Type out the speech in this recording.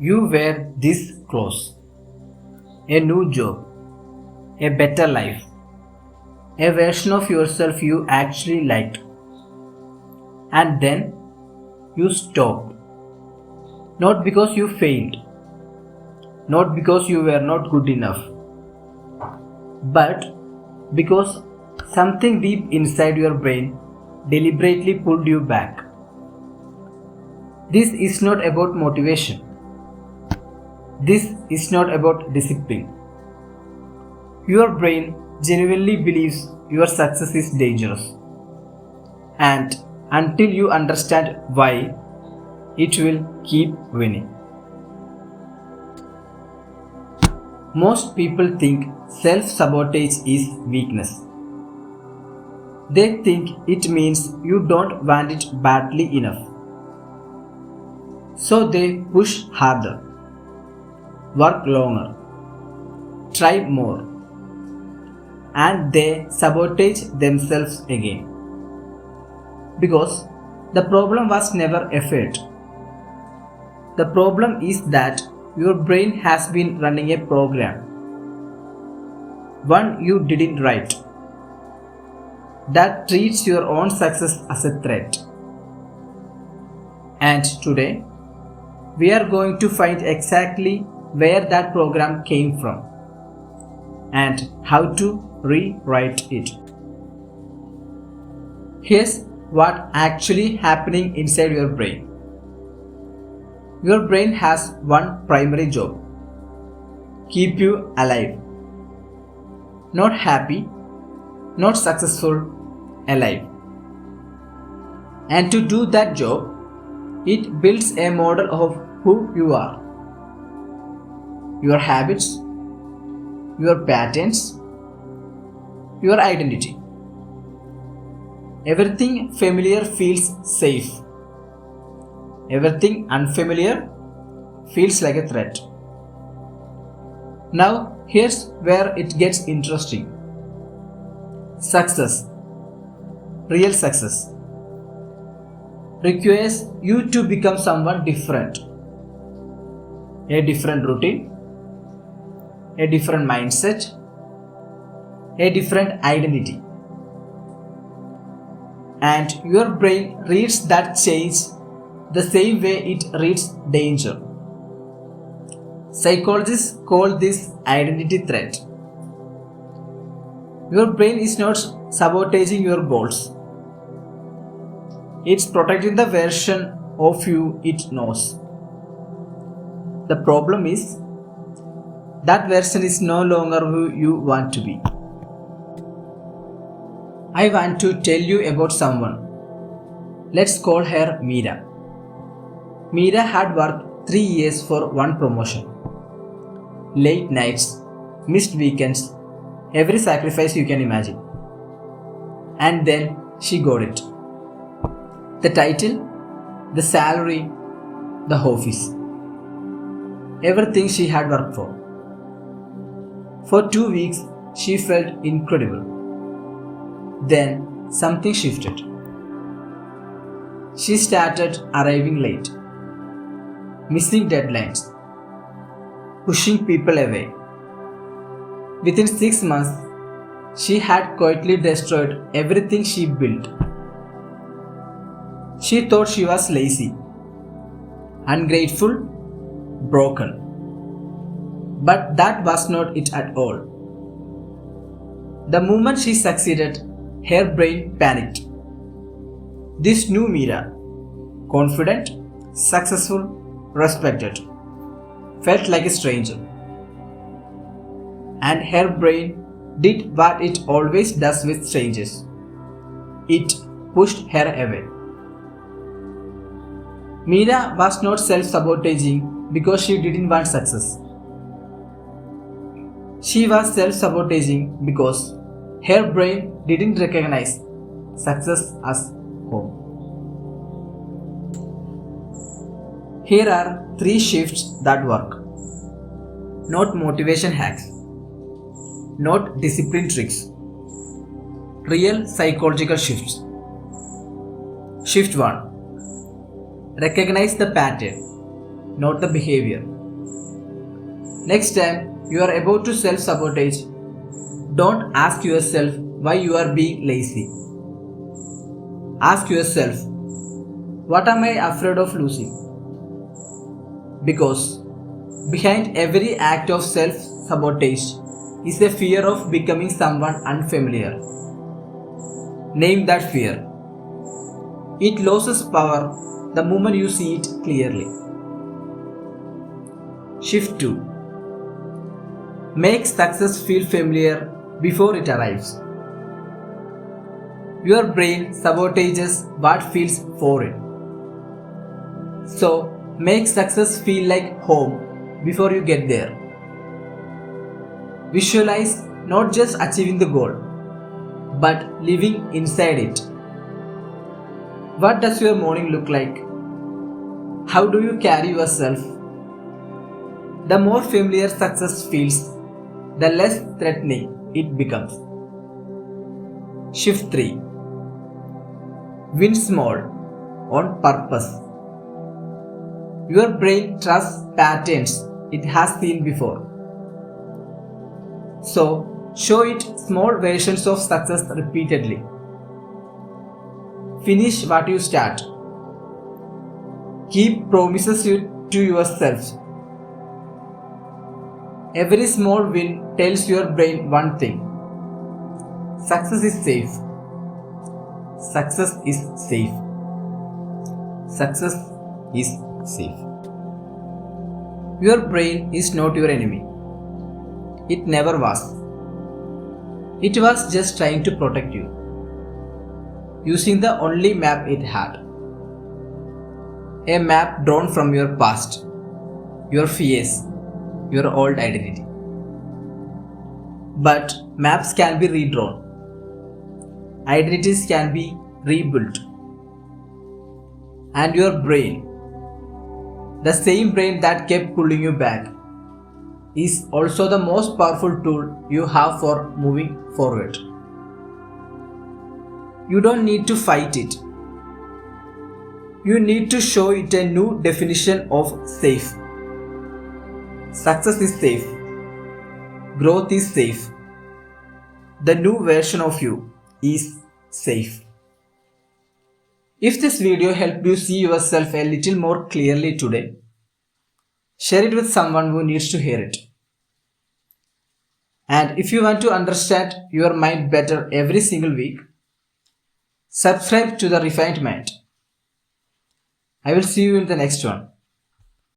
You wear these clothes, a new job, a better life, a version of yourself you actually liked, and then you stop. Not because you failed, not because you were not good enough, but because something deep inside your brain deliberately pulled you back. This is not about motivation. This is not about discipline. Your brain genuinely believes your success is dangerous. And until you understand why, it will keep winning. Most people think self-sabotage is weakness. They think it means you don't want it badly enough. So they push harder, work longer, try more, and they sabotage themselves again. Because the problem was never effort. The problem is that your brain has been running a program, one you didn't write, that treats your own success as a threat. And today, we are going to find exactly where that program came from and how to rewrite it. Here's what actually happening inside your brain. Your brain has one primary job: keep you alive. Not happy, not successful, alive. And to do that job, it builds a model of who you are. Your habits, your patterns, your identity. Everything familiar feels safe. Everything unfamiliar feels like a threat. Now, here's where it gets interesting. Success, real success, requires you to become someone different. A different routine, a different mindset, a different identity. And your brain reads that change the same way it reads danger. Psychologists call this identity threat. Your brain is not sabotaging your goals. It's protecting the version of you it knows. The problem is that version is no longer who you want to be. I want to tell you about someone. Let's call her Meera. Meera had worked 3 years for one promotion. Late nights, missed weekends, every sacrifice you can imagine. And then she got it. The title, the salary, the office. Everything she had worked for. For 2 weeks, she felt incredible. Then something shifted. She started arriving late, missing deadlines, pushing people away. Within 6 months, she had quietly destroyed everything she built. She thought she was lazy, ungrateful, broken. But that was not it at all. The moment she succeeded, her brain panicked. This new Meera, confident, successful, respected, felt like a stranger. And her brain did what it always does with strangers. It pushed her away. Meera was not self-sabotaging because she didn't want success. She was self-sabotaging because her brain didn't recognize success as home. Here are 3 shifts that work. Not motivation hacks, not discipline tricks, real psychological shifts. Shift 1. Recognize the pattern. not the behavior. Next time you are about to self-sabotage, don't ask yourself why you are being lazy. Ask yourself, what am I afraid of losing? Because behind every act of self-sabotage is a fear of becoming someone unfamiliar. Name that fear. It loses power the moment you see it clearly. Shift 2. Make success feel familiar before it arrives. Your brain sabotages what feels foreign. So, make success feel like home before you get there. Visualize not just achieving the goal, but living inside it. What does your morning look like? How do you carry yourself? The more familiar success feels, the less threatening it becomes. Shift 3. Win small, on purpose. Your brain trusts patterns it has seen before. So, show it small versions of success repeatedly. Finish what you start. Keep promises you to yourself. Every small win tells your brain one thing. Success is safe. Success is safe. Success is safe. Your brain is not your enemy. It never was. It was just trying to protect you, using the only map it had. A map drawn from your past, your fears, your old identity. But maps can be redrawn. Identities can be rebuilt. And your brain, the same brain that kept pulling you back, is also the most powerful tool you have for moving forward. You don't need to fight it. You need to show it a new definition of safe. Success is safe. Growth is safe. The new version of you is safe. If this video helped you see yourself a little more clearly today, share it with someone who needs to hear it. And if you want to understand your mind better every single week, subscribe to The Refined Mind. I will see you in the next one.